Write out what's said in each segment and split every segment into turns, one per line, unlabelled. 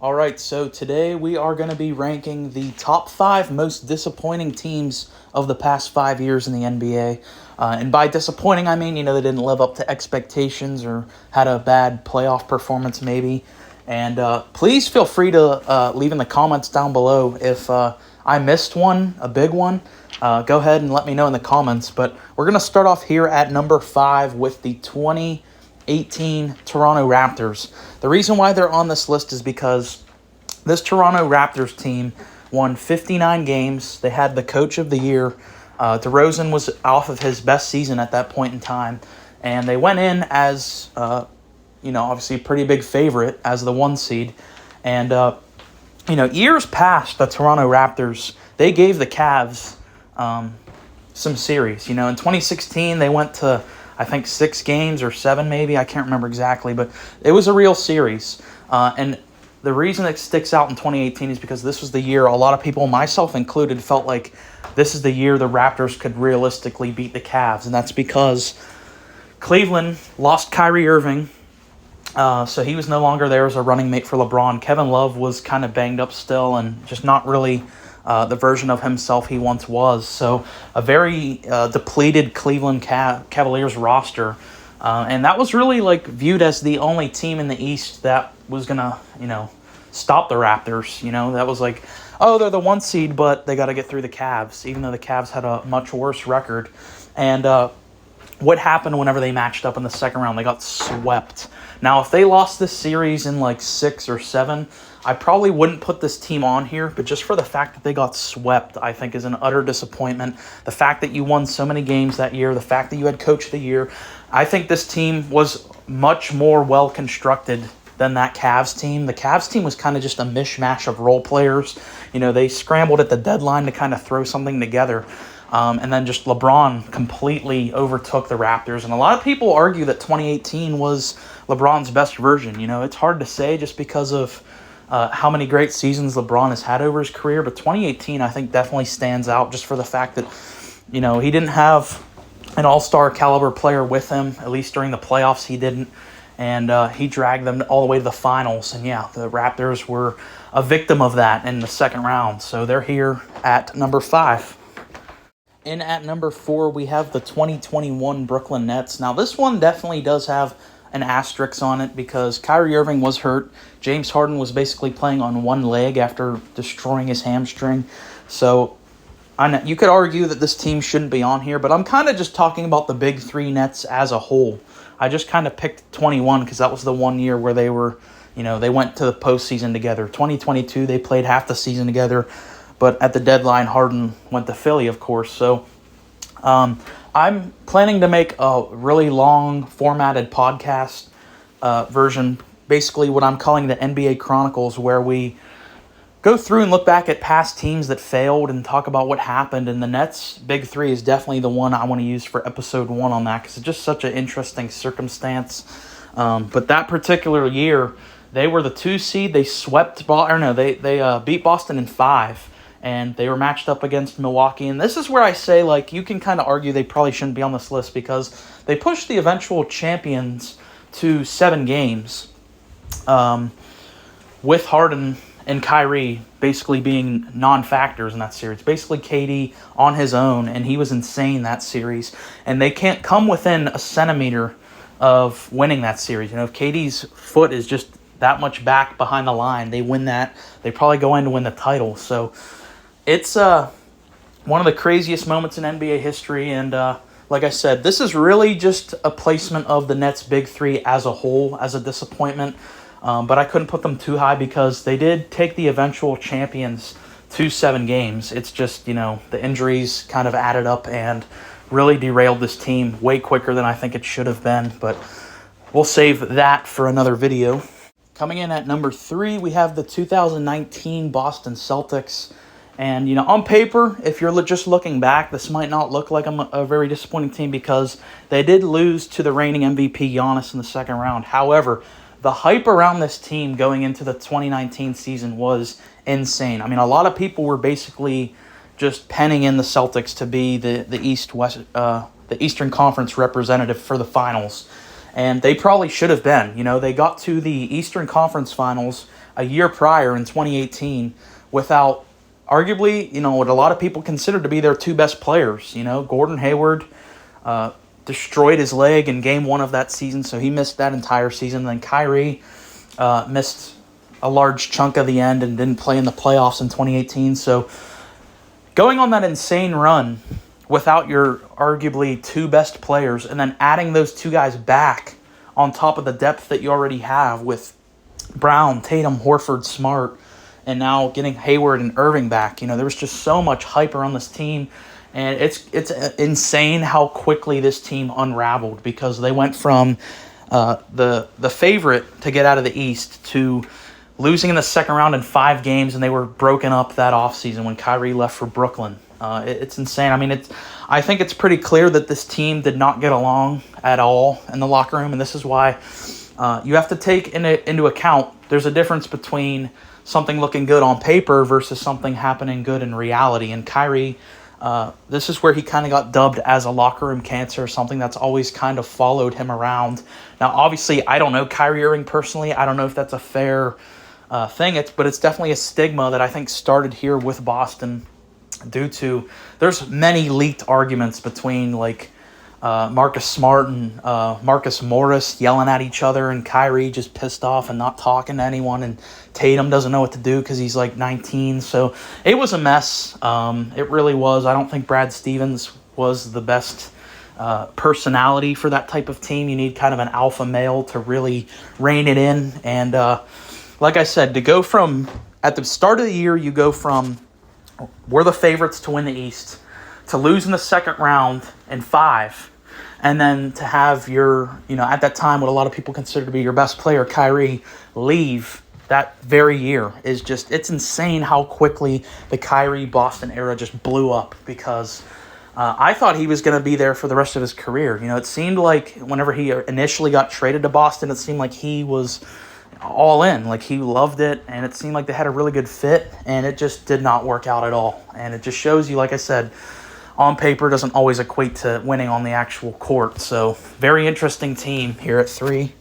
All right, so today we are going to be ranking the top 5 most disappointing teams of the past 5 years in the NBA. And by disappointing, I mean, they didn't live up to expectations or had a bad playoff performance maybe. And please feel free to leave in the comments down below if I missed one, a big one. Go ahead and let me know in the comments. But we're going to start off here at number 5 with the 2018 Toronto Raptors. The reason why they're on this list is because this Toronto Raptors team won 59 games. They had the coach of the year. DeRozan was off of his best season at that point in time. And they went in as, obviously a pretty big favorite as the 1 seed. And, years past the Toronto Raptors, they gave the Cavs some series. In 2016, they went to, I think, 6 games or 7 maybe. I can't remember exactly, but it was a real series. And the reason it sticks out in 2018 is because this was the year a lot of people, myself included, felt like this is the year the Raptors could realistically beat the Cavs. And that's because Cleveland lost Kyrie Irving, so he was no longer there as a running mate for LeBron. Kevin Love was kind of banged up still and just not really the version of himself he once was. So a very depleted Cleveland Cavaliers roster. And that was really viewed as the only team in the East that was going to, stop the Raptors. That was they're the 1 seed, but they got to get through the Cavs, even though the Cavs had a much worse record. And what happened whenever they matched up in the second round? They got swept. Now, if they lost this series in 6 or 7, I probably wouldn't put this team on here, but just for the fact that they got swept, I think is an utter disappointment. The fact that you won so many games that year, the fact that you had Coach of the Year, I think this team was much more well-constructed than that Cavs team. The Cavs team was kind of just a mishmash of role players. They scrambled at the deadline to kind of throw something together. And then just LeBron completely overtook the Raptors. And a lot of people argue that 2018 was LeBron's best version. It's hard to say just because of how many great seasons LeBron has had over his career. But 2018, I think, definitely stands out just for the fact that, he didn't have an all-star caliber player with him. At least during the playoffs, he didn't. And he dragged them all the way to the finals. And, yeah, the Raptors were a victim of that in the second round. So they're here at number 5. In at number 4, we have the 2021 Brooklyn Nets. Now, this one definitely does have an asterisk on it because Kyrie Irving was hurt. James Harden was basically playing on one leg after destroying his hamstring. So you could argue that this team shouldn't be on here, but I'm kind of just talking about the big 3 Nets as a whole. I just kind of picked 21 because that was the one year where they were, they went to the postseason together. 2022, they played half the season together. But at the deadline, Harden went to Philly, of course. So I'm planning to make a really long formatted podcast version, basically what I'm calling the NBA Chronicles, where we go through and look back at past teams that failed and talk about what happened. And the Nets' big 3 is definitely the one I want to use for episode 1 on that because it's just such an interesting circumstance. But that particular year, they were the 2 seed. They swept they beat Boston in 5. And they were matched up against Milwaukee. And this is where I say, you can kind of argue they probably shouldn't be on this list because they pushed the eventual champions to 7 games with Harden and Kyrie basically being non-factors in that series. Basically, KD on his own, and he was insane that series. And they can't come within a centimeter of winning that series. If KD's foot is just that much back behind the line, they win that. They probably go in to win the title. So it's one of the craziest moments in NBA history, and like I said, this is really just a placement of the Nets' big 3 as a whole, as a disappointment, but I couldn't put them too high because they did take the eventual champions to 7 games. It's just, the injuries kind of added up and really derailed this team way quicker than I think it should have been, but we'll save that for another video. Coming in at number 3, we have the 2019 Boston Celtics. And, on paper, if you're just looking back, this might not look like a very disappointing team because they did lose to the reigning MVP Giannis in the second round. However, the hype around this team going into the 2019 season was insane. I mean, a lot of people were basically just penning in the Celtics to be the Eastern Conference representative for the finals. And they probably should have been. They got to the Eastern Conference Finals a year prior in 2018 without arguably, what a lot of people consider to be their two best players. Gordon Hayward destroyed his leg in game one of that season, so he missed that entire season. Then Kyrie missed a large chunk of the end and didn't play in the playoffs in 2018. So going on that insane run without your arguably two best players and then adding those two guys back on top of the depth that you already have with Brown, Tatum, Horford, Smart, and now getting Hayward and Irving back. There was just so much hype around this team, and it's insane how quickly this team unraveled, because they went from the favorite to get out of the East to losing in the second round in 5 games, and they were broken up that offseason when Kyrie left for Brooklyn. It's insane. I think it's pretty clear that this team did not get along at all in the locker room, and this is why you have to take into account there's a difference between something looking good on paper versus something happening good in reality. And Kyrie, this is where he kind of got dubbed as a locker room cancer, something that's always kind of followed him around. Now, obviously, I don't know Kyrie Irving personally. I don't know if that's a fair thing, but it's definitely a stigma that I think started here with Boston due to there's many leaked arguments between Marcus Smart and Marcus Morris yelling at each other, and Kyrie just pissed off and not talking to anyone, and Tatum doesn't know what to do because he's 19. So it was a mess. It really was. I don't think Brad Stevens was the best personality for that type of team. You need kind of an alpha male to really rein it in. And like I said, to go from at the start of the year, you go from we're the favorites to win the East to lose in the second round in 5. And then to have your, at that time, what a lot of people consider to be your best player, Kyrie, leave that very year is just, it's insane how quickly the Kyrie Boston era just blew up, because I thought he was going to be there for the rest of his career. It seemed like whenever he initially got traded to Boston, it seemed like he was all in, like he loved it, and it seemed like they had a really good fit, and it just did not work out at all. And it just shows you, like I said, on paper doesn't always equate to winning on the actual court. So very interesting team here at 3.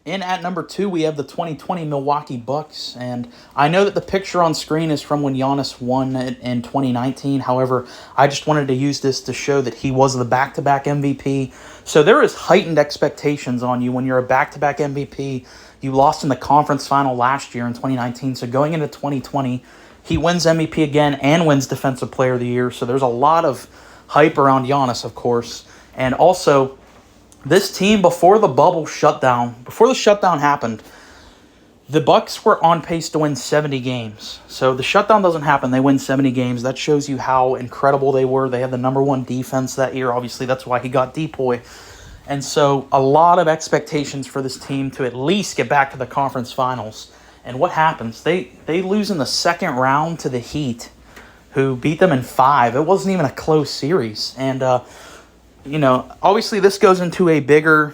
In at number 2, we have the 2020 Milwaukee Bucks, and I know that the picture on screen is from when Giannis won it in 2019. However, I just wanted to use this to show that he was the back-to-back MVP. So there is heightened expectations on you when you're a back-to-back MVP. You lost in the conference final last year in 2019, so going into 2020, he wins MVP again and wins Defensive Player of the Year. So there's a lot of hype around Giannis, of course. And also, this team, before the shutdown happened, the Bucks were on pace to win 70 games. So the shutdown doesn't happen, they win 70 games. That shows you how incredible they were. They had the number 1 defense that year. Obviously, that's why he got Depoy. And so a lot of expectations for this team to at least get back to the conference finals. And what happens? They lose in the second round to the Heat, who beat them in 5. It wasn't even a close series. And, obviously this goes into a bigger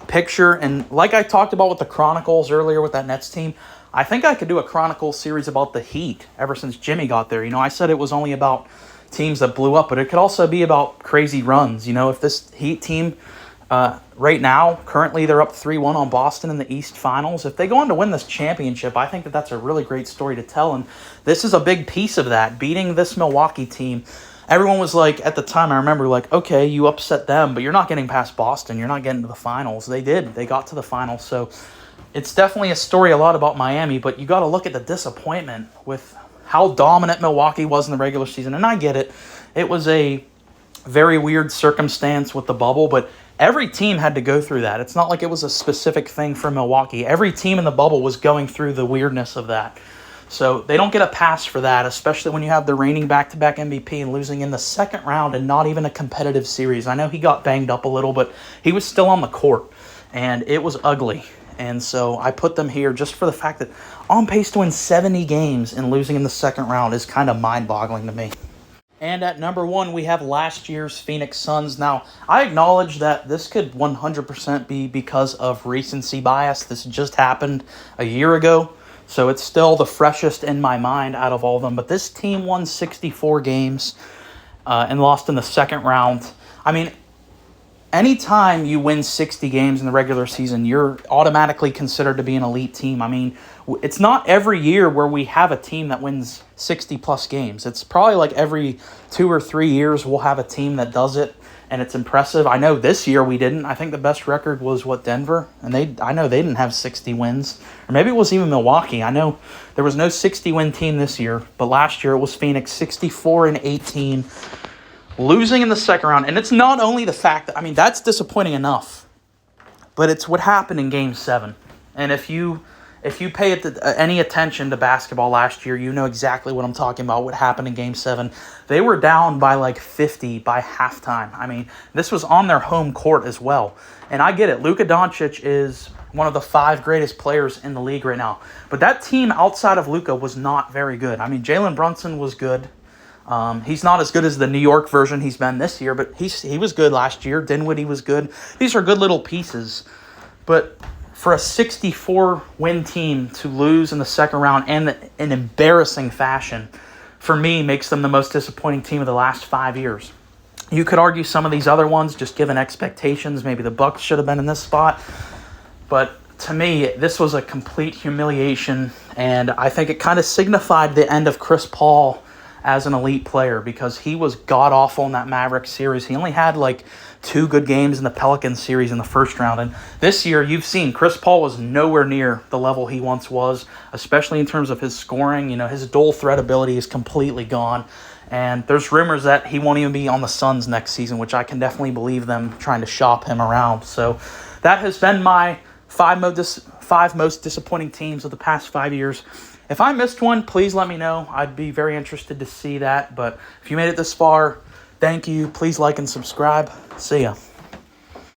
picture. And like I talked about with the Chronicles earlier with that Nets team, I think I could do a Chronicle series about the Heat ever since Jimmy got there. I said it was only about teams that blew up, but it could also be about crazy runs. If this Heat team... right now, currently they're up 3-1 on Boston in the East Finals. If they go on to win this championship, I think that that's a really great story to tell, and this is a big piece of that, beating this Milwaukee team. Everyone was like, at the time, I remember, okay, you upset them, but you're not getting past Boston. You're not getting to the finals. They did. They got to the finals, so it's definitely a story a lot about Miami, but you got to look at the disappointment with how dominant Milwaukee was in the regular season, and I get it. It was a very weird circumstance with the bubble, but every team had to go through that. It's not like it was a specific thing for Milwaukee. Every team in the bubble was going through the weirdness of that. So they don't get a pass for that, especially when you have the reigning back-to-back MVP and losing in the second round and not even a competitive series. I know he got banged up a little, but he was still on the court, and it was ugly. And so I put them here just for the fact that on pace to win 70 games and losing in the second round is kind of mind-boggling to me. And at number 1, we have last year's Phoenix Suns. Now, I acknowledge that this could 100% be because of recency bias. This just happened a year ago, so it's still the freshest in my mind out of all of them. But this team won 64 games and lost in the second round. anytime you win 60 games in the regular season, you're automatically considered to be an elite team. I mean, it's not every year where we have a team that wins 60-plus games. It's probably like every 2 or 3 years we'll have a team that does it, and it's impressive. I know this year we didn't. I think the best record was, Denver? And I know they didn't have 60 wins. Or maybe it was even Milwaukee. I know there was no 60-win team this year, but last year it was Phoenix, 64-18. Losing in the second round, and it's not only the fact that, I mean, that's disappointing enough, but it's what happened in Game 7. And if you pay any attention to basketball last year, you know exactly what I'm talking about, what happened in Game 7. They were down by like 50 by halftime. I mean, this was on their home court as well. And I get it, Luka Doncic is one of the 5 greatest players in the league right now. But that team outside of Luka was not very good. I mean, Jalen Brunson was good. He's not as good as the New York version he's been this year, but he was good last year. Dinwiddie was good. These are good little pieces. But for a 64-win team to lose in the second round and in embarrassing fashion, for me, makes them the most disappointing team of the last 5 years. You could argue some of these other ones, just given expectations, maybe the Bucks should have been in this spot. But to me, this was a complete humiliation, and I think it kind of signified the end of Chris Paul as an elite player, because he was god-awful in that Mavericks series. He only had like 2 good games in the Pelicans series in the first round. And this year, you've seen Chris Paul was nowhere near the level he once was, especially in terms of his scoring. You know, his dual threat ability is completely gone. And there's rumors that he won't even be on the Suns next season, which I can definitely believe them trying to shop him around. So that has been my 5 most disappointing teams of the past 5 years. If I missed one, please let me know. I'd be very interested to see that. But if you made it this far, thank you. Please like and subscribe. See ya.